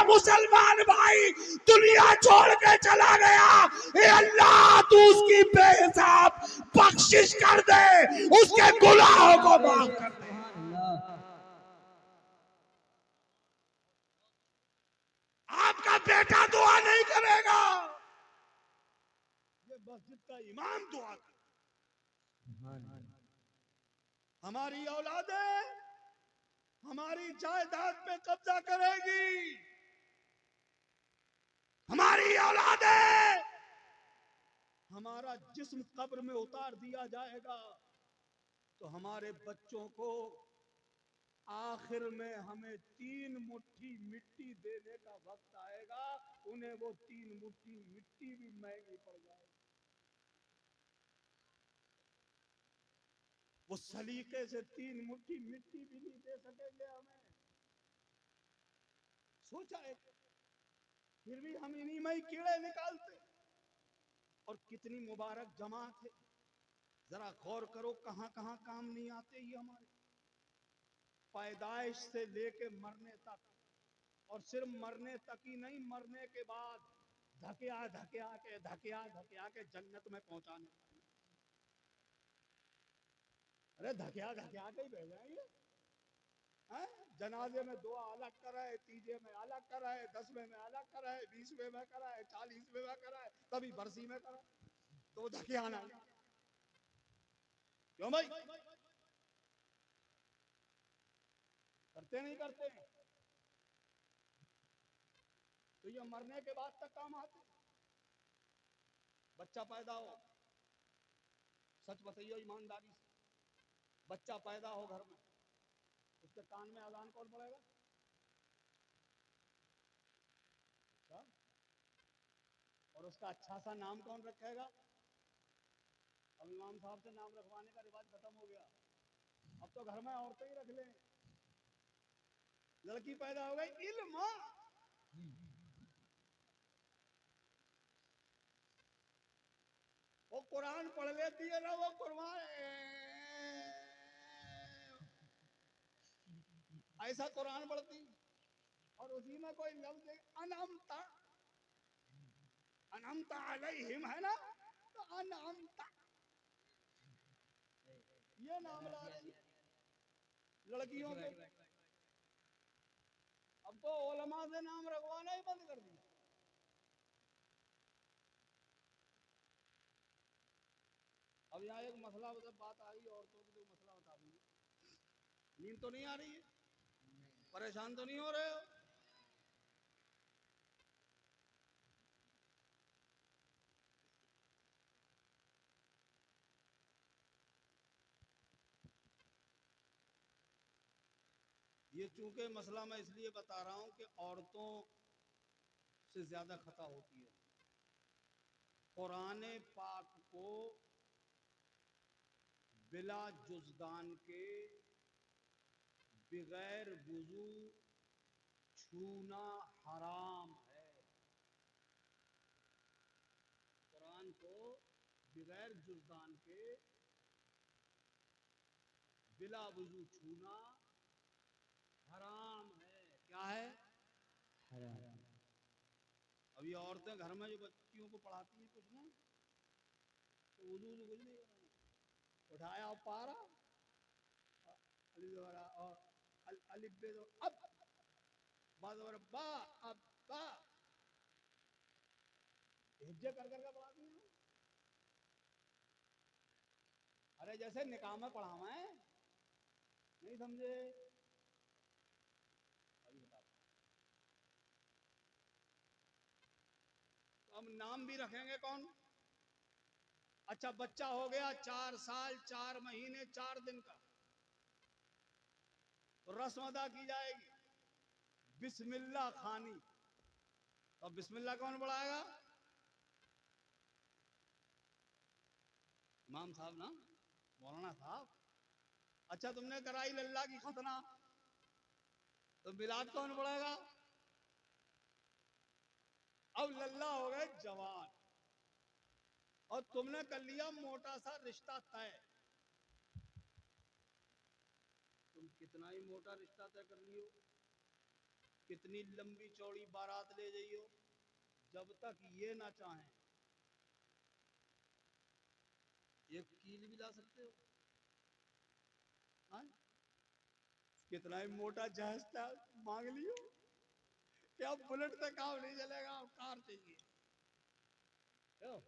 मुसलमान भाई दुनिया छोड़ के चला गया, ए अल्लाह तू उसकी बेहिसाब बख्शिश कर दे, उसके गुनाहों को माफ कर दे। आपका बेटा दुआ नहीं करेगा, ये मस्जिद का इमाम दुआ करेगा। हमारी औलादें हमारी जायदाद पे कब्जा करेगी, हमारी औलादें हमारा जिस्म कब्र में उतार दिया जाएगा, तो हमारे बच्चों को आखिर में हमें 3 मुट्ठी मिट्टी देने का वक्त आएगा, उन्हें वो 3 मुट्ठी मिट्टी भी महंगी पड़ जाएगी। वो सलीके से 3 मुट्ठी मिट्टी भी नहीं दे सकेंगे हमें। सोचा है, फिर भी हम इन्हीं में ही कीड़े निकालते। और कितनी मुबारक जमात है, जरा गौर करो कहां कहां काम नहीं आते ये हमारे, पैदाइश से लेके मरने तक, और सिर्फ मरने तक ही नहीं, मरने के बाद धकिया के जन्नत में पहुंचाने। अरे धकिया के ही भेजेंगे। जनाजे में दुआ अलग कराए, तीजे में अलग कराए, 10वें में अलग कराए, 20वें में कराए, 40वें में कराए, तभी बरसी में कराए, तो धकिया ना। क्यों भाई करते नहीं करते हैं? तो ये मरने के बाद तक काम आते। बच्चा पैदा हो, सच बताइए ईमानदारी से, बच्चा पैदा हो घर में, उसके कान में अजान कौन पड़ेगा? और उसका अच्छा सा नाम कौन रखेगा? अब इमाम साहब से नाम रखवाने का रिवाज खत्म हो गया, अब तो घर में औरतें ही रख लें। लड़की पैदा हो गई, इल्म, वो कुरान पढ़ लेती है ना, वो कुरान ऐसा कुरान पढ़ती, और उसी में कोई लफ्ज अनअमता, अनअमता अलैहिम है ना, तो अनअमता ये नाम ला रही लड़कियों के। अब तो उलमा से नाम रखवाना ही बंद कर दिया। अब यहाँ एक मसला बात आ रही है, औरतों की, तो मसला बता दीजिए। नींद तो नहीं आ रही है? परेशान तो नहीं हो रहे हो? ये चूंकि मसला मैं इसलिए बता रहा हूं कि औरतों से ज्यादा खता होती है। कुरान पाक को बिला जुज़दान के, बगैर वुजू छूना हराम है। कुरान को बगैर जुज़दान के, बिला वुजू छूना हराम है। क्या है? हराम। अब ये औरतें घर में जो बच्चियों को पढ़ाती हैं कुछ ना, तो वुजू कुछ नहीं करना, उठाया पारा और अलिब्बे दो अब बाद और बा अब बा हिज्जे कर करके पढ़ाती हैं। अरे जैसे निकाह में पढ़ावा है, नहीं समझे? अभी बता, तो अब नाम भी रखेंगे कौन? अच्छा बच्चा हो गया 4 साल 4 महीने 4 दिन का, तो रस्म अदा की जाएगी, बिस्मिल्लाह खानी। तो बिस्मिल्लाह कौन पढ़ाएगा? इमाम साहब ना, मौलाना साहब। अच्छा तुमने कराई लल्ला की खतना, तो मिलाद कौन पढ़ेगा? अब लल्ला हो गए जवान, और तुमने कर लिया मोटा सा रिश्ता तय। तुम कितना ही मोटा रिश्ता तय कर लियो, कितनी लंबी चौड़ी बारात ले जाइयो, जब तक ये ना चाहें एक कील भी ला सकते हो। हाँ? कितना ही मोटा जहाज था मांग लियो कि अब बुलेट से काम नहीं चलेगा, अब कार चाहिए। क्यों?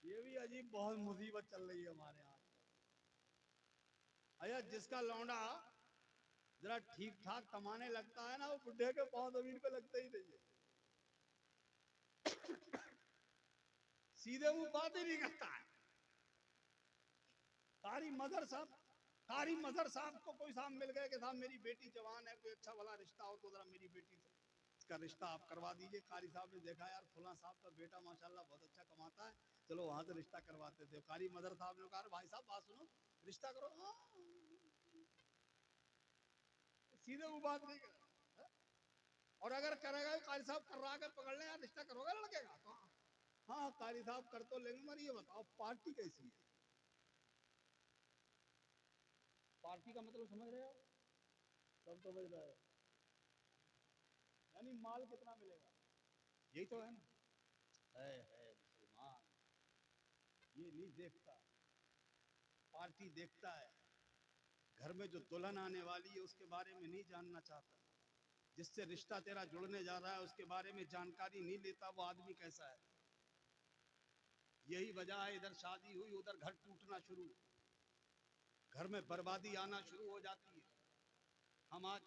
ये भी अजीब बहुत मुसीबत चल रही है हमारे यहाँ। अया जिसका लौंडा जरा ठीक ठाक कमाने लगता है ना, वो बुढ़े के पांव जमीन पे लगते ही नहीं है। सीधे मुंह बात ही नहीं करता है। कारी मदर साहब को कोई साहब मिल गए कि साहब मेरी बेटी जवान है, कोई अच्छा वाला रिश्ता हो तो जरा मेरी बेटी से का रिश्ता आप करवा दीजिए। कारी साहब ने देखा यार फुला साहब का बेटा माशाल्लाह बहुत अच्छा कमाता है, चलो वहां से रिश्ता करवाते थे। कारी मदर साहब ने कहा भाई साहब बात सुनो, रिश्ता करो। सीधे वो बात नहीं कर। और अगर करेगा कारी साहब कर रहा, अगर पकड़ ले यार रिश्ता करोगे लड़के का तो हाँ कारी साहब कर तो लेंगे, मगर ये बताओ पार्टी कैसी है? पार्टी का मतलब समझ रहे हो? सब समझ रहे हो? यानी माल कितना मिलेगा, यही तो है ना। है मुसलमान ये नहीं देखता, पार्टी देखता है। घर में जो दुल्हन आने वाली है उसके बारे में नहीं जानना चाहता, जिससे रिश्ता तेरा जुड़ने जा रहा है उसके बारे में जानकारी नहीं लेता, वो आदमी कैसा है। यही वजह है इधर शादी हुई उधर घर टूटना शुरू, घर में बर्बादी आना शुरू हो जाती है। हम आज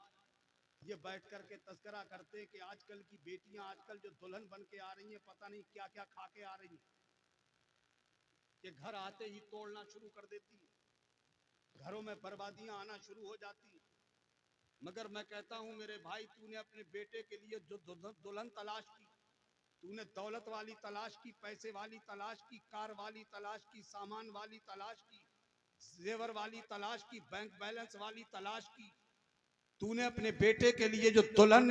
ये बैठ करके तस्करा करते हैं कि आजकल की बेटियां आजकल जो दुल्हन बन के आ रही हैं पता नहीं क्या क्या खा के आ रही हैं, कि घर आते ही तोड़ना शुरू कर देती है, घरों में बर्बादियां आना शुरू हो जाती है। मगर मैं कहता हूं मेरे भाई, तूने अपने बेटे के लिए जो दुल्हन तलाश की, तूने दौलत वाली तलाश की, पैसे वाली तलाश की, कार वाली तलाश की, सामान वाली तलाश की, जेवर वाली तलाश की, बैंक बैलेंस वाली तलाश की। तूने अपने बेटे के लिए जो दुल्हन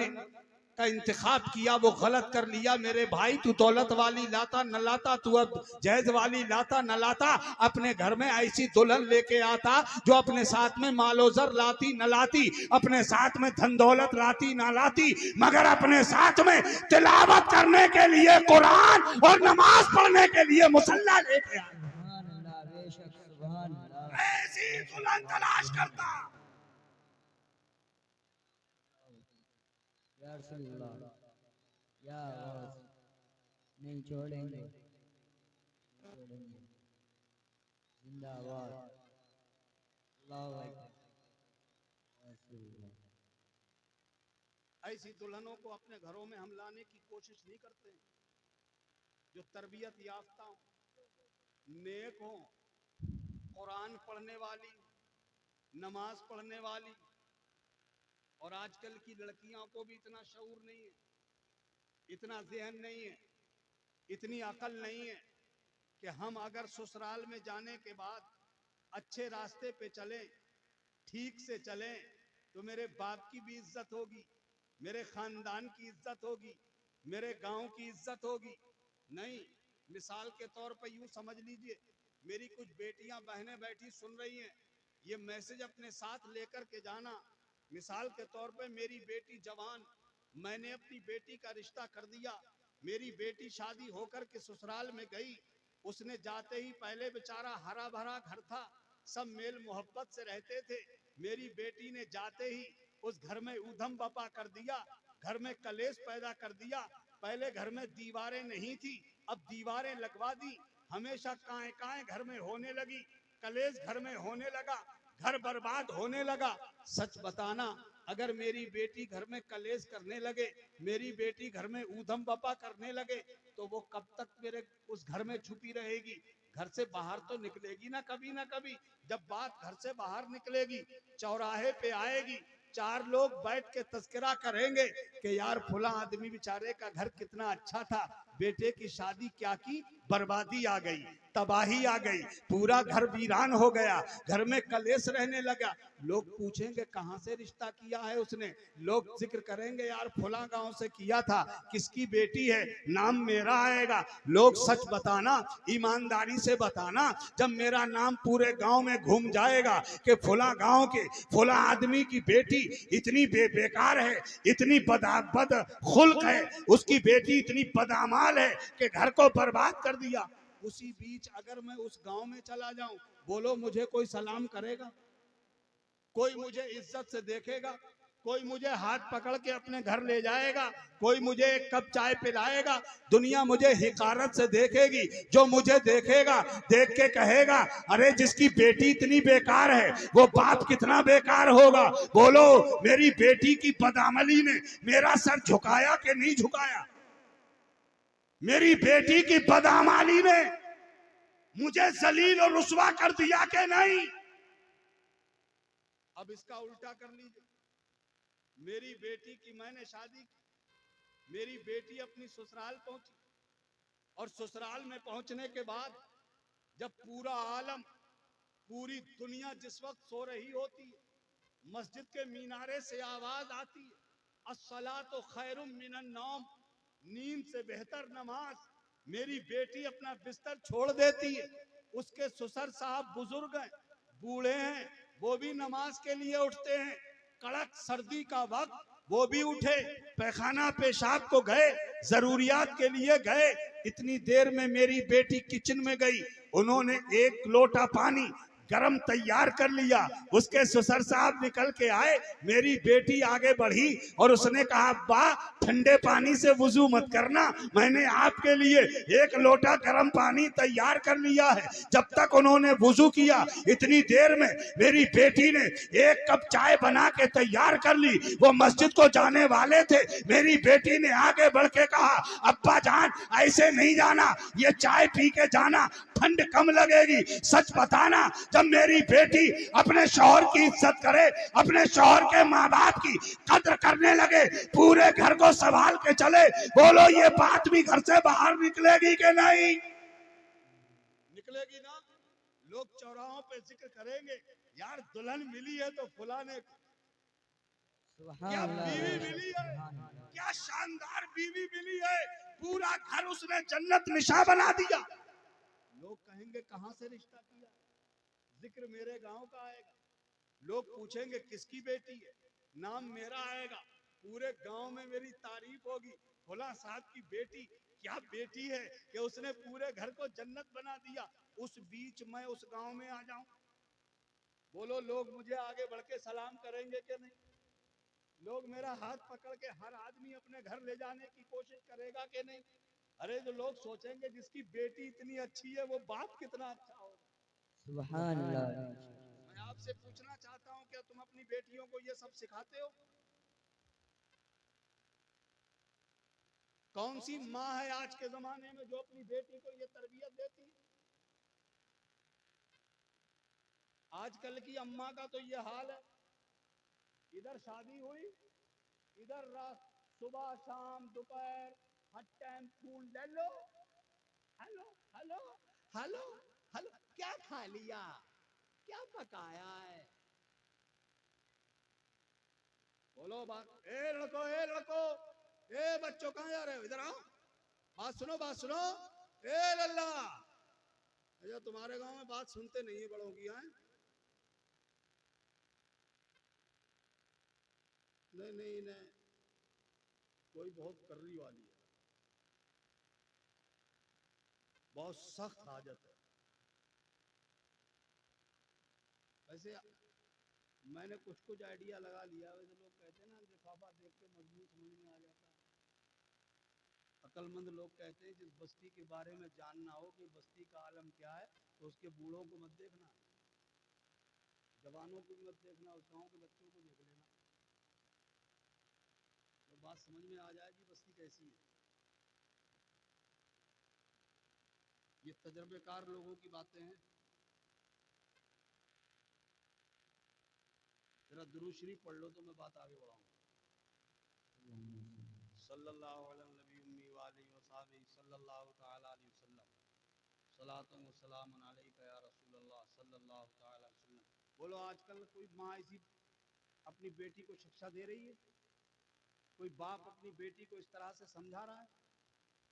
का इंतखाब किया वो गलत कर लिया मेरे भाई। तू दौलत वाली लाता न लाता, तू अब जैज वाली लाता न लाता, अपने घर में ऐसी दुल्हन लेके आता जो अपने साथ में मालोजर लाती न लाती, अपने साथ में धन दौलत लाती न लाती, मगर अपने साथ में तिलावत करने के लिए कुरान और नमाज पढ़ने के लिए मुसल्ला लेके आता। ऐसी दुल्हन तलाश करता। या नहीं छोड़ेंगे, जिंदाबाद। ऐसी दुल्हनों को अपने घरों में हम लाने की कोशिश नहीं करते, जो तरबियत याफ्ता हो, नेक हो, कुरान पढ़ने वाली, नमाज पढ़ने वाली। और आजकल की लड़कियों को भी इतना शऊर नहीं है, इतना ज़हन नहीं है, इतनी अकल नहीं है कि हम अगर ससुराल में जाने के बाद अच्छे रास्ते पे चलें, ठीक से चलें, तो मेरे बाप की भी इज्जत होगी, मेरे खानदान की इज्जत होगी, मेरे गांव की इज्जत होगी। नहीं, मिसाल के तौर पर यूं समझ लीजिए, मेरी कुछ बेटियां बहनें बैठी सुन रही हैं, ये मैसेज अपने साथ लेकर के जाना। मिसाल के तौर पे मेरी बेटी जवान, मैंने अपनी बेटी का रिश्ता कर दिया, मेरी बेटी शादी होकर के ससुराल में गई, उसने जाते ही पहले बेचारा हरा भरा घर था, सब मेल मोहब्बत से रहते थे। मेरी बेटी ने जाते ही उस घर में ऊधम बपा कर दिया, घर में कलेश पैदा कर दिया। पहले घर में दीवारें नहीं थी, अब दीवारें लगवा दी, हमेशा काए काए घर में होने लगी, कलेश घर में होने लगा, घर बर्बाद होने लगा। सच बताना, अगर मेरी बेटी घर में कलेश करने लगे, मेरी बेटी घर में ऊधम बपा करने लगे, तो वो कब तक मेरे उस घर में छुपी रहेगी? घर से बाहर तो निकलेगी ना कभी ना कभी। जब बात घर से बाहर निकलेगी, चौराहे पे आएगी, चार लोग बैठ के तस्करा करेंगे कि यार फुला आदमी बेचारे का घर कितना अच्छा था, बेटे की शादी क्या की, बर्बादी आ गई। तबाही आ गई, पूरा घर वीरान हो गया, घर में कलेश रहने लगा। लोग पूछेंगे कहां से रिश्ता किया है उसने, लोग जिक्र करेंगे यार फला गांव से किया था, किसकी बेटी है, नाम मेरा आएगा। लोग सच बताना, ईमानदारी से बताना, जब मेरा नाम पूरे गांव में घूम जाएगा कि फला गांव के फला आदमी की बेटी इतनी बेकार है, इतनी बद खुल्क है, उसकी बेटी इतनी बदअमाल है कि घर को बर्बाद कर दिया। उसी बीच अगर मैं उस गांव में चला जाऊं, बोलो मुझे कोई सलाम करेगा, कोई मुझे इज्जत से देखेगा, कोई मुझे हाथ पकड़ के अपने घर ले जाएगा, कोई मुझे एक कप चाय पिलाएगा? दुनिया मुझे हिकारत से देखेगी। जो मुझे देखेगा, देख के कहेगा अरे जिसकी बेटी इतनी बेकार है वो बाप कितना बेकार होगा। बोलो मेरी बेटी की बदअमली ने मेरा सर झुकाया कि नहीं झुकाया? मेरी बेटी की बदअमली ने मुझे जलील और रुसवा कर दिया कि नहीं? अब इसका उल्टा कर लीजिए। मेरी बेटी की मैंने शादी की, मेरी बेटी अपनी ससुराल पहुंची, और ससुराल में पहुंचने के बाद जब पूरा आलम, पूरी दुनिया जिस वक्त सो रही होती है, मस्जिद के मीनारे से आवाज आती है, अस्सलातु खैरुम मिनन नौम, नींद से बेहतर नमाज। मेरी बेटी अपना बिस्तर छोड़ देती है। उसके ससुर साहब बुजुर्ग हैं, बूढ़े हैं, वो भी नमाज के लिए उठते हैं। कड़क सर्दी का वक्त वो भी उठे, पैखाना पेशाब को गए, जरूरियात के लिए गए। इतनी देर में मेरी बेटी किचन में गई, उन्होंने एक लोटा पानी गरम तैयार कर लिया। उसके ससुर साहब निकल के आए, मेरी बेटी आगे बढ़ी और उसने कहा अब्बा ठंडे पानी से वुजू मत करना, मैंने आपके लिए एक लोटा गरम पानी तैयार कर लिया है। जब तक उन्होंने वुजू किया, इतनी देर में मेरी बेटी ने एक कप चाय बना के तैयार कर ली। वो मस्जिद को जाने वाले थे, मेरी बेटी ने आगे बढ़ के कहा अब्बा जान ऐसे नहीं जाना, ये चाय पी के जाना, ठंड कम लगेगी। सच बताना, जब मेरी बेटी अपने शौहर की इज्जत करे, अपने शौहर के माँ बाप की कद्र करने लगे, पूरे घर को संभाल के चले, बोलो ये बात भी घर से बाहर निकलेगी कि नहीं? निकलेगी ना। लोग चौराहों पे जिक्र करेंगे यार दुल्हन मिली है तो फुलाने, क्या बीवी मिली है, क्या शानदार बीवी मिली है, पूरा घर उसने जन्नत निशा बना दिया। लोग कहेंगे कहां से रिश्ता किया, जिक्र मेरे गांव का आएगा। लोग पूछेंगे किसकी बेटी है, नाम मेरा आएगा, पूरे गांव में मेरी तारीफ होगी, फुला साहब की बेटी, क्या बेटी है कि उसने पूरे घर को जन्नत बना दिया। उस बीच मैं उस गांव में आ जाऊं, बोलो लोग मुझे आगे बढ़ के सलाम करेंगे कि नहीं? लोग मेरा हाथ पकड़ के हर आदमी अपने घर ले जाने की कोशिश करेगा कि नहीं? अरे जो लोग सोचेंगे जिसकी बेटी इतनी अच्छी है वो बाप कितना अच्छा होगा। सुभान अल्लाह। मैं आपसे पूछना चाहता हूं, क्या तुम अपनी बेटियों को ये सब सिखाते हो? कौन सी माँ है आज के जमाने में जो अपनी बेटी को ये तरबियत देती है? आजकल की अम्मा का तो ये हाल है, इधर शादी हुई, इधर रात सुबह शाम दोपहर हर टाइम फूल ले लो, हेलो हेलो हेलो हेलो, क्या खा लिया, क्या पकाया है, बोलो बात। ए लड़को, ए लड़को, ए बच्चों कहाँ जा रहे हो, इधर आओ, बात सुनो, बात सुनो। ए लल्ला, अच्छा तुम्हारे गांव में बात सुनते नहीं है बड़ों की, हैं? नहीं नहीं नहीं, कोई बहुत कर्री वाली है, बहुत सख्त आदत है। वैसे मैंने कुछ आइडिया लगा लिया, वैसे लोग कहते हैं ना लिफाफा देख के मजमून समझ में आ जाता है। अक्लमंद लोग कहते हैं जिस बस्ती के बारे में जानना हो कि बस्ती का आलम क्या है, तो उसके बूढ़ों को मत देखना, जवानों को भी मत देखना, उस गाँव के बच्चों को देख लेना, तो बात समझ में आ जाएगी बस्ती कैसी है। ये तजर्बेकार लोगों की बातें हैं। जरा दुरूद शरीफ पढ़ लो तो मैं बात आगे बढ़ाऊंगा। सल्लल्लाहु अलैहि वसल्लम। सलातुन व सलामुन अलैका या रसूल अल्लाह सल्लल्लाहु तआला अलैहि वसल्लम। बोलो, आजकल कोई माँ ऐसी अपनी बेटी को शिक्षा दे रही है? कोई बाप अपनी बेटी को इस तरह से समझा रहा है?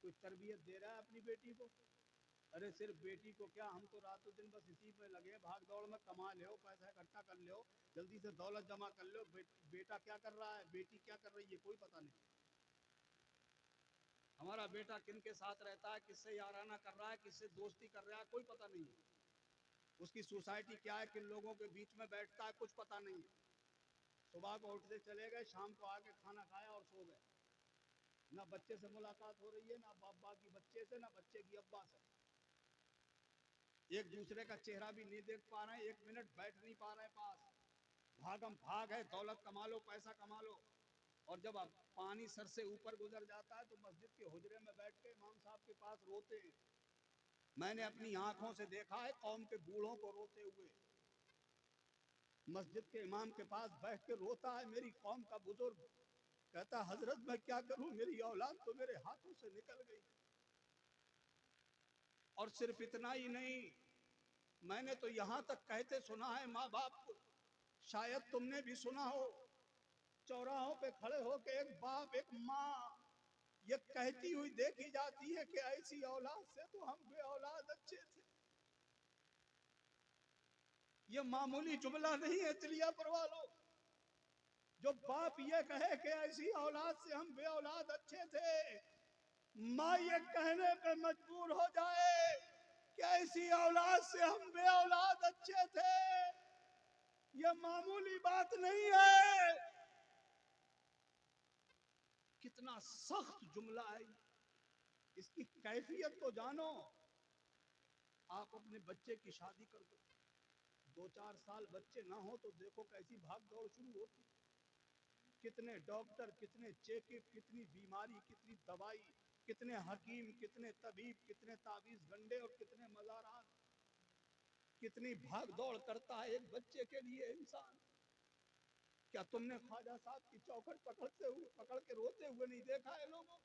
कोई तरबियत दे रहा है अपनी बेटी को? अरे सिर्फ बेटी को क्या, हम तो रातों दिन बस इसी में लगे, भाग दौड़ में, कमा ले, पैसा इकट्ठा कर ले, जल्दी से दौलत जमा कर लो। बेटा क्या कर रहा है, बेटी क्या कर रही है, कोई पता नहीं। हमारा बेटा किन के साथ रहता है, किससे याराना कर रहा है, किससे दोस्ती कर रहा है, कोई पता नहीं है। उसकी सोसाइटी क्या है, किन लोगों के बीच में बैठता है, कुछ पता नहीं है। सुबह को उठते चले गए, शाम को आके खाना खाया और सो गए। ना बच्चे से मुलाकात हो रही है, ना बाबा की बच्चे से, ना बच्चे की अब्बा से। एक दूसरे का चेहरा भी नहीं देख पा रहे हैं, 1 मिनट बैठ नहीं पा रहे हैं पास। भागम भाग है, दौलत कमा लो, पैसा कमा लो। और जब अब पानी सर से ऊपर गुजर जाता है तो मस्जिद के हुजरे में बैठ के इमाम साहब के पास रोते हैं। मैंने अपनी आंखों से देखा है कौम के बूढ़ों को रोते हुए। मस्जिद के इमाम के पास बैठ के रोता है मेरी कौम का बुजुर्ग। कहता, हजरत मैं क्या करूं, मेरी औलाद तो मेरे हाथों से निकल गई। और सिर्फ इतना ही नहीं, मैंने तो यहां तक कहते सुना है माँ बाप को, शायद तुमने भी सुना हो, चौराहों पे खड़े होकर एक बाप एक माँ ये कहती हुई देखी जाती है कि ऐसी औलाद से तो हम बे औलाद अच्छे थे। ये मामूली जुमला नहीं है तिलियापुर वालों। जो बाप ये कहे कि ऐसी औलाद से हम बे औलाद अच्छे थे, माँ ये कहने पे मजबूर हो जाए कि ऐसी औलाद से हम बे औलाद अच्छे थे, ये मामूली बात नहीं है। कितना सख्त जुमला है, इसकी कैफियत को जानो। आप अपने बच्चे की शादी कर दो, 2-4 साल बच्चे ना हो तो देखो कैसी भाग दौड़ शुरू होती। कितने डॉक्टर, कितने चेकअप, कितनी बीमारी, कितनी दवाई, कितने हकीम, कितने तबीब, कितने ताबीज गंडे और कितने मज़ारात। कितनी भाग दौड़ करता है एक बच्चे के लिए इंसान। क्या तुमने ख्वाजा साहब की चौखट पकड़ के रोते हुए नहीं देखा है लोगों?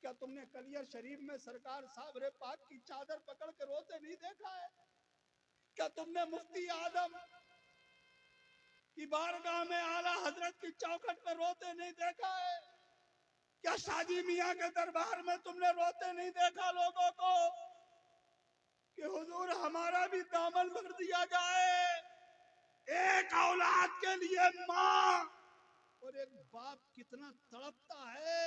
क्या तुमने कलियर शरीफ में सरकार साबरे पाक की चादर पकड़ के रोते नहीं देखा है? क्या तुमने मुफ्ती आदम की बारगाह में आला हजरत की चौखट पर रोते नहीं देखा है? क्या शादी मियाँ के दरबार में तुमने रोते नहीं देखा लोगों को कि हुजूर हमारा भी दामन भर दिया जाए? एक औलाद के लिए माँ और एक बाप कितना तड़पता है,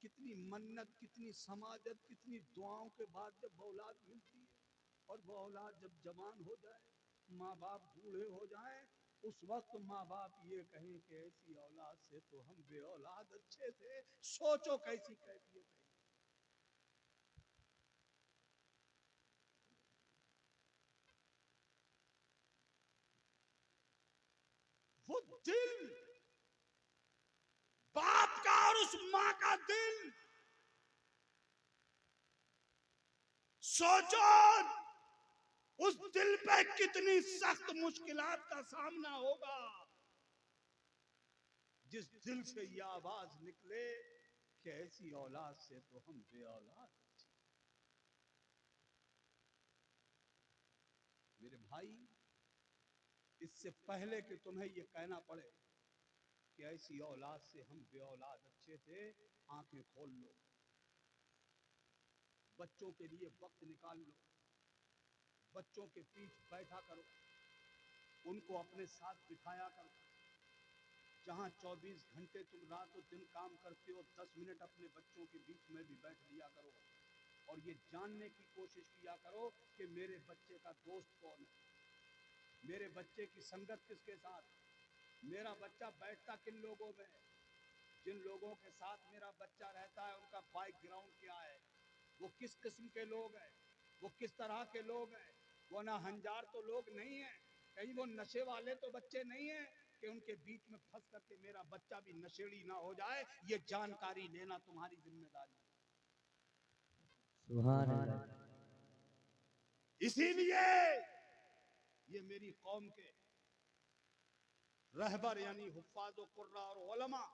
कितनी मन्नत, कितनी समाजत, कितनी दुआओं के बाद जब औलाद मिलती है। और वो औलाद जब जवान हो जाए, माँ बाप बूढ़े हो जाएं, उस वक्त माँ बाप ये कहें कि ऐसी औलाद से तो हम बे औलाद अच्छे थे। सोचो कैसी कैफियत है। वो दिल, बाप का और उस माँ का दिल, सोचो उस दिल पे कितनी सख्त मुश्किलात का सामना होगा। जिस दिल से ये आवाज निकले कि ऐसी औलाद से तो हम बे औलाद। मेरे भाई, इससे पहले कि तुम्हें ये कहना पड़े कि ऐसी औलाद से हम बे औलाद अच्छे थे, आंखें खोल लो, बच्चों के लिए वक्त निकाल लो, बच्चों के पीछ बैठा करो, उनको अपने साथ बिठाया करो। जहां 24 घंटे तुम रात और दिन काम करते हो, 10 मिनट अपने बच्चों के बीच में भी बैठ लिया करो और ये जानने की कोशिश किया करो कि मेरे बच्चे का दोस्त कौन है, मेरे बच्चे की संगत किसके साथ, मेरा बच्चा बैठता किन लोगों में, जिन लोगों के साथ मेरा बच्चा रहता है उनका बैकग्राउंड क्या है, वो किस किस्म के लोग हैं, वो किस तरह के लोग हैं। वो ना हंजार तो लोग नहीं है, कहीं वो नशे वाले तो बच्चे नहीं है कि उनके बीच में फंस करके मेरा बच्चा भी नशेड़ी ना हो जाए। ये जानकारी लेना तुम्हारी जिम्मेदारी है। सुभान अल्लाह। इसीलिए ये मेरी कौम के रहबर यानी हुफ्फाज़ व कुर्रा और उलमा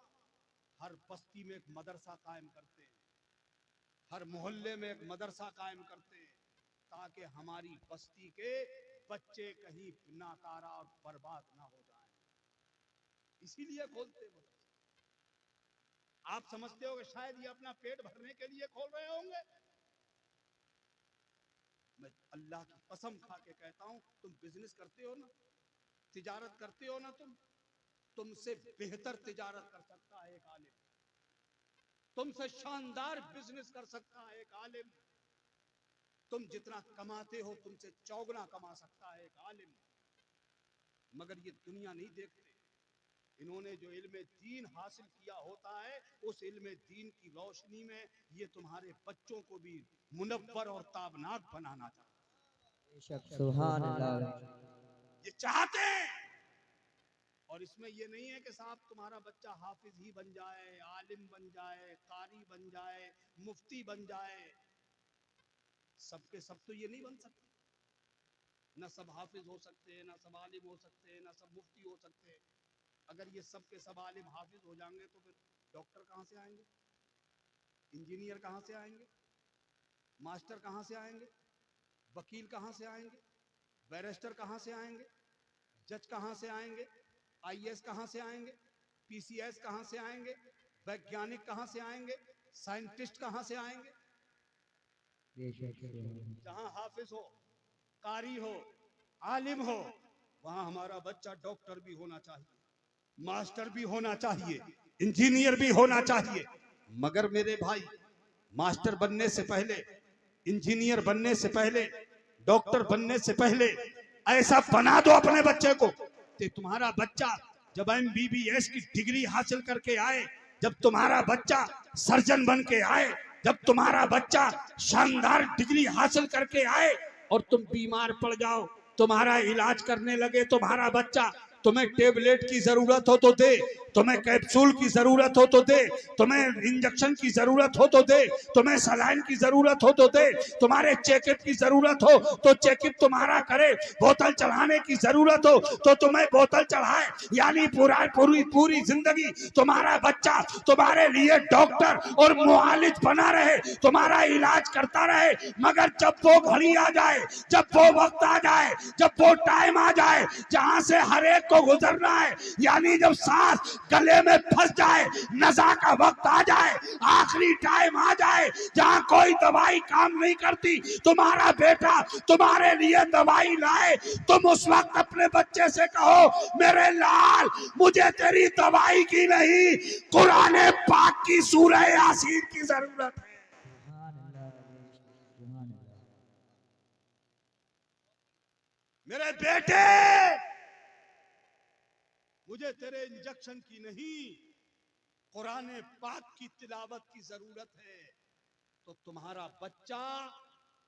हर बस्ती में एक मदरसा कायम करते हैं। हर मोहल्ले में एक मदरसा कायम करते हैं ताकि हमारी बस्ती के बच्चे कहीं नाकारा और बर्बाद ना हो जाएं, इसीलिए खोलते हैं मदरसा। आप समझते हो कि शायद ये अपना पेट भरने के लिए खोल रहे होंगे? मैं अल्लाह की कसम खा के कहता हूं, तुम बिजनेस करते हो ना, तिजारत करते हो ना, तुमसे बेहतर तिजारत कर सकता है एक आलिम, तुमसे शानदार बिजनेस कर सकता है एक आलिम। तुम जितना कमाते हो तुमसे चौगुना कमा सकता है एक आलिम। मगर ये दुनिया नहीं देखते, इन्होंने जो इल्म दीन हासिल किया होता है उस इल्म दीन की रोशनी में ये तुम्हारे बच्चों को भी मुनव्वर और ताबनाक बनाना चाहते हैं। सुभान अल्लाह। ये चाहते हैं। और इसमें ये नहीं है कि साहब तुम्हारा बच्चा हाफिज ही बन जाए, आलिम बन जाए, कारी बन जाए, मुफ्ती बन जाए। सबके सब तो ये नहीं बन सकते, ना सब हाफिज हो सकते हैं, ना सब आलिम हो सकते हैं, ना सब मुफ्ती हो सकते हैं। अगर ये सब के सब आलिम हाफिज हो जाएंगे तो फिर डॉक्टर कहाँ से आएंगे, इंजीनियर कहाँ से आएंगे, मास्टर कहाँ से आएंगे, वकील कहाँ से आएंगे, बैरिस्टर कहाँ से आएंगे, जज कहाँ से आएंगे, आईएएस कहाँ से आएंगे, पीसीएस कहाँ से आएंगे, वैज्ञानिक कहाँ से आएंगे, साइंटिस्ट कहाँ से आएंगे? जहाँ हाफिज हो, कारी हो, आलिम हो, वहां हमारा बच्चा डॉक्टर भी होना चाहिए, मास्टर भी होना चाहिए, इंजीनियर भी होना चाहिए। मगर मेरे भाई, मास्टर बनने से पहले, इंजीनियर बनने से पहले, डॉक्टर बनने से पहले ऐसा बना दो अपने बच्चे को कि तुम्हारा बच्चा जब एमबीबीएस की डिग्री हासिल करके आए, जब तुम्हारा बच्चा सर्जन बन के आए, जब तुम्हारा बच्चा शानदार डिग्री हासिल करके आए और तुम बीमार पड़ जाओ, तुम्हारा इलाज करने लगे तुम्हारा बच्चा, तुम्हें टेबलेट की जरूरत हो तो दे, तुम्हें कैप्सूल की जरूरत हो तो दे, तुम्हें इंजेक्शन की जरूरत हो तो दे, तुम्हें सलाइन की जरूरत हो तो दे, तुम्हारे चेकअप की जरूरत हो तो चेकअप तुम्हारा करे, बोतल चढ़ाने की जरूरत हो तो तुम्हें बोतल चढ़ाए। यानी पूरी जिंदगी तुम्हारा बच्चा तुम्हारे लिए डॉक्टर और मुआलिज बना रहे, तुम्हारा इलाज करता रहे। मगर जब वो घड़ी आ जाए, जब वो वक्त आ जाए, जब वो टाइम आ जाए जहां से हर एक को गुजरना है, यानी जब सांस गले में फंस जाए, नशा का वक्त आ जाए, आखिरी टाइम आ जाए जहां कोई दवाई काम नहीं करती, तुम्हारा बेटा तुम्हारे लिए दवाई लाए, तुम उस वक्त अपने बच्चे से कहो, मेरे लाल मुझे तेरी दवाई की नहीं, कुरान पाक की सूरह यासीन की जरूरत है। मेरे बेटे मुझे तेरे इंजेक्शन की नहीं, कुरान पाक की तिलावत की जरूरत है। तो तुम्हारा बच्चा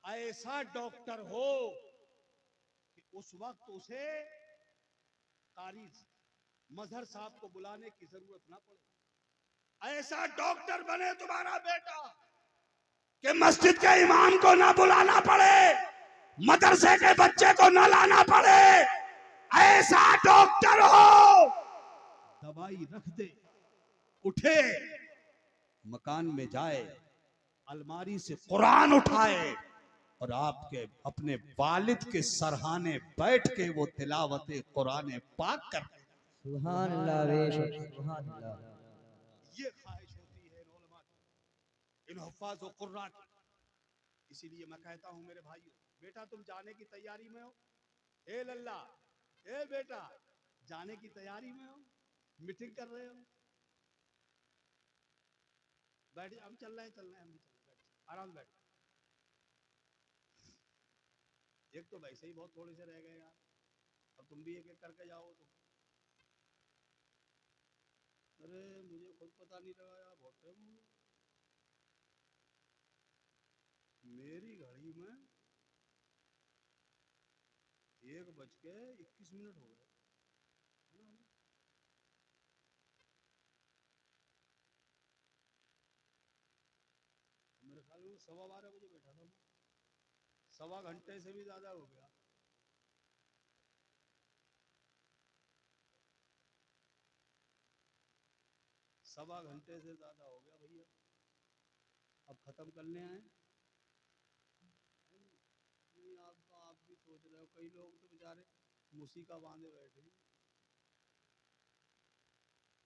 ऐसा डॉक्टर हो कि उस वक्त उसे कारी मजहर साहब को बुलाने की जरूरत ना पड़े। ऐसा डॉक्टर बने तुम्हारा बेटा कि मस्जिद के इमाम को ना बुलाना पड़े, मदरसे के बच्चे को ना लाना पड़े। ऐसा डॉक्टर हो, दवाई रख दे, उठे, मकान में जाए, अलमारी से कुरान उठाए और आपके अपने वालिद के सरहाने बैठ के वो तिलावत कुरान पाक कर। सुभान अल्लाह बेशक, सुभान अल्लाह। ये ख्वाहिश होती है इन उलमा की, इन हुफ्फाज व कुर्रा की। इसीलिए मैं कहता हूं मेरे भाइयों, बेटा तुम जाने की तैयारी में हो, ए लल्ला, ए बेटा जाने की तैयारी में हो, मीटिंग कर रहे हो, बैठ, हम चल रहे हैं, हम भी चल रहे हैं, आराम बैठ। एक तो वैसे ही बहुत थोड़े से रह गए यार, और तुम भी एक एक करके जाओ तो, अरे मुझे खुद पता नहीं लगा यार, बहुत टाइम हो गया। मेरी घड़ी में 1:21 हो गए। मेरे ख्याल में 12:15 बजे बैठा था, 1.25 घंटे से भी ज्यादा हो गया। सवा घंटे से ज्यादा हो गया भैया। अब खत्म कर ले आए नहीं। आप भी सोच रहे हो, कई लोग तो बेचारे मूसिका बांधे बैठे हैं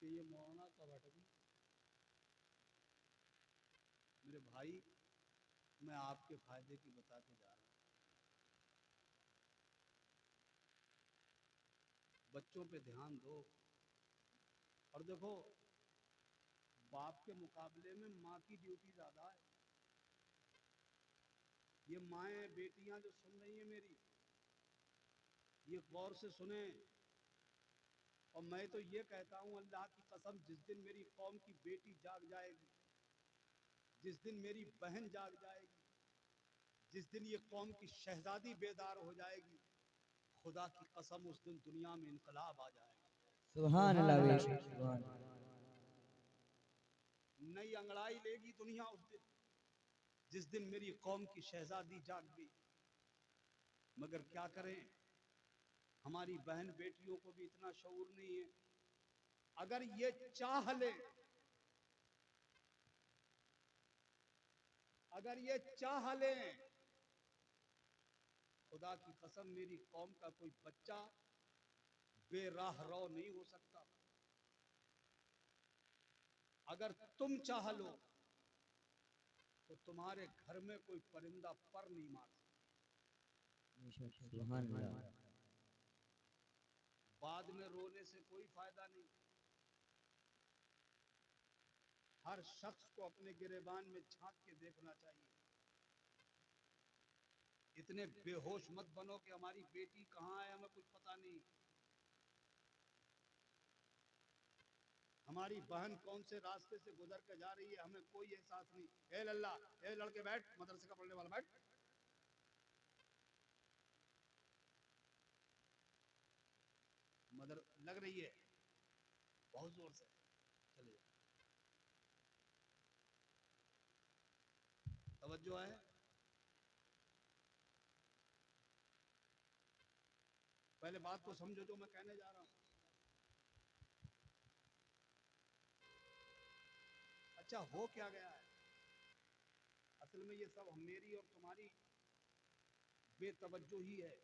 कि ये मौना कब हटेगी। मेरे भाई, मैं आपके फायदे की बता के जा रहा हूँ। बच्चों पे ध्यान दो। और देखो, बाप के मुकाबले में माँ की ड्यूटी ज्यादा है। ये माएँ बेटियां जो सुन रही हैं मेरी, ये गौर से सुने। और मैं तो ये कहता हूं, अल्लाह की कसम, जिस दिन मेरी कौम की बेटी जाग जाएगी, जिस दिन मेरी बहन जाग जाएगी, जिस दिन ये कौम की शहजादी बेदार हो जाएगी, खुदा की कसम उस दिन दुनिया में इनकलाब आ जाएगा। सुभान अल्लाह बेशक सुभान अल्लाह। नई अंगड़ाई लेगी दुनिया उस दिन, जिस दिन मेरी कौम की शहजादी जाग गई। मगर क्या करें, हमारी बहन बेटियों को भी इतना शऊर नहीं है। अगर ये चाह ले, अगर ये चाह ले, खुदा की कसम मेरी कौम का कोई बच्चा बेराह रो नहीं हो सकता। अगर तुम चाह लो तो तुम्हारे घर में कोई परिंदा पर नहीं मार सकता। बेशक सुभान अल्लाह। बाद में रोने से कोई फायदा नहीं। हर शख्स को अपने गिरेबान में झांक के देखना चाहिए। इतने बेहोश मत बनो कि हमारी बेटी कहाँ है हमें कुछ पता नहीं, हमारी बहन कौन से रास्ते से गुजर के जा रही है हमें कोई एहसास नहीं। ए लल्ला, ए लड़के बैठ, मदरसे का पढ़ने वाला बैठ। मदर लग रही है बहुत जोर से, चलिए तवज्जो है। पहले बात को समझो जो मैं कहने जा रहा हूं। अच्छा, हो क्या गया है असल में, ये सब मेरी और तुम्हारी बेतवज्जो ही है।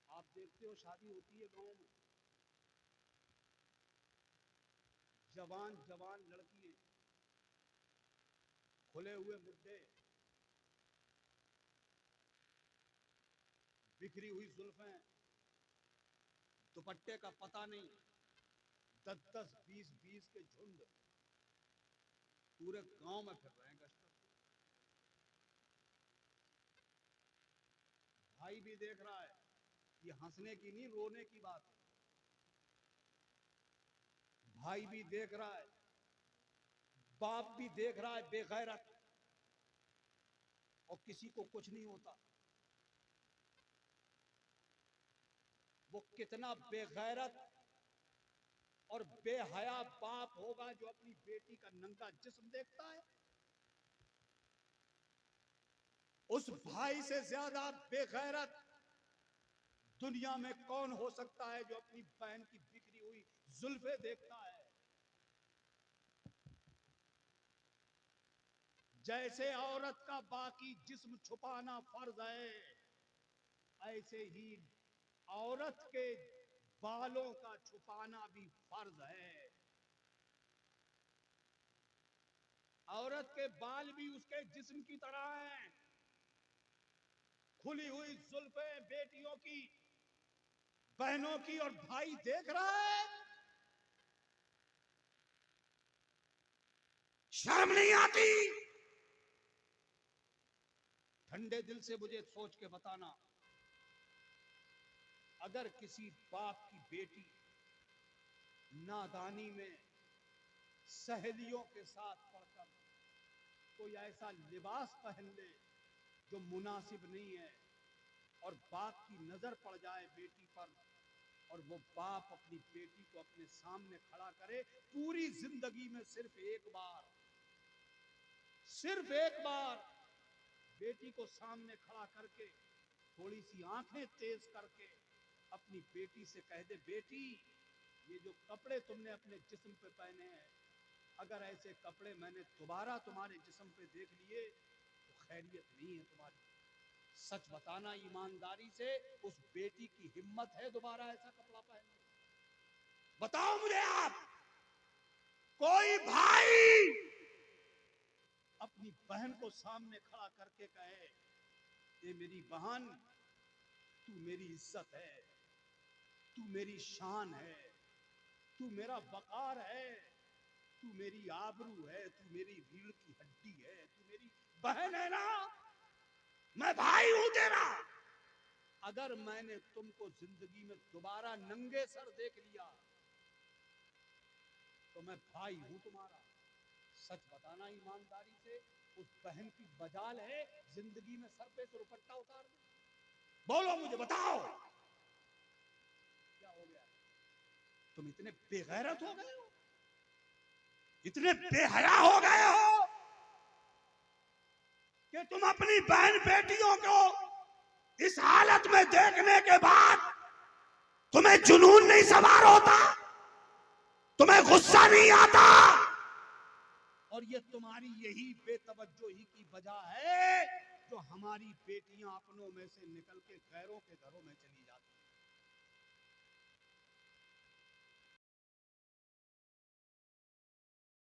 आप देखते हो शादी होती है गांव में, जवान जवान लड़की, खुले हुए मुद्दे, बिखरी हुई जुल्फें, दुपट्टे का पता नहीं, 10-10, 20-20 के झुंड पूरे गांव में फिर रहे हैं गश्त। भाई भी देख रहा है, ये हंसने की नहीं रोने की बात है। भाई भी देख रहा है, बाप भी देख रहा है बेगैरत, और किसी को कुछ नहीं होता। वो कितना बेगैरत और बेहया बाप होगा जो अपनी बेटी का नंगा जिस्म देखता है। उस भाई से ज्यादा बेगैरत दुनिया में कौन हो सकता है जो अपनी बहन की बिखरी हुई जुल्फे देखता है। जैसे औरत का बाकी जिस्म छुपाना फर्ज है, ऐसे ही औरत के बालों का छुपाना भी फर्ज है। औरत के बाल भी उसके जिस्म की तरह हैं। खुली हुई जुल्फे बेटियों की, बहनों की, और भाई देख रहा है। शर्म नहीं आती? ठंडे दिल से मुझे सोच के बताना, अगर किसी बाप की बेटी नादानी में सहेलियों के साथ पढ़कर कोई ऐसा लिबास पहन ले जो मुनासिब नहीं है, और बाप की नजर पड़ जाए बेटी पर, और वो बाप अपनी बेटी को अपने सामने खड़ा करे पूरी जिंदगी में सिर्फ एक बार बेटी को सामने खड़ा करके थोड़ी सी आंखें तेज करके अपनी बेटी से कह दे, बेटी ये जो कपड़े तुमने अपने जिस्म पे पहने हैं अगर ऐसे कपड़े मैंने दोबारा तुम्हारे जिस्म पे देख लिए तो खैरियत नहीं है तुम्हारी। सच बताना ईमानदारी से, उस बेटी की हिम्मत है दोबारा ऐसा कपड़ा पहनने? बताओ मुझे आप, कोई भाई अपनी बहन को सामने खड़ा करके कहे, ये मेरी बहन, तू मेरी इज्जत है, तू मेरी शान है, तू मेरा वकार है, तू मेरी आबरू है, तू मेरी रीढ़ की हड्डी है, तू मेरी बहन है ना, मैं भाई हूं तेरा। अगर मैंने तुमको जिंदगी में दोबारा नंगे सर देख लिया तो मैं भाई हूं तुम्हारा। सच बताना ईमानदारी से, उस बहन की बजाल है जिंदगी में सर पे से दुपट्टा उतार दे? बोलो मुझे, बताओ क्या हो गया? तुम इतने बेगैरत हो गए हो, इतने बेहया हो गए हो कि तुम अपनी बहन बेटियों को इस हालत में देखने के बाद तुम्हें जुनून नहीं सवार होता, तुम्हें गुस्सा नहीं आता? और ये तुम्हारी यही बेतवज्जोही की वजह है जो हमारी बेटियां अपनों में से निकल के गैरों के घरों में चली जाती।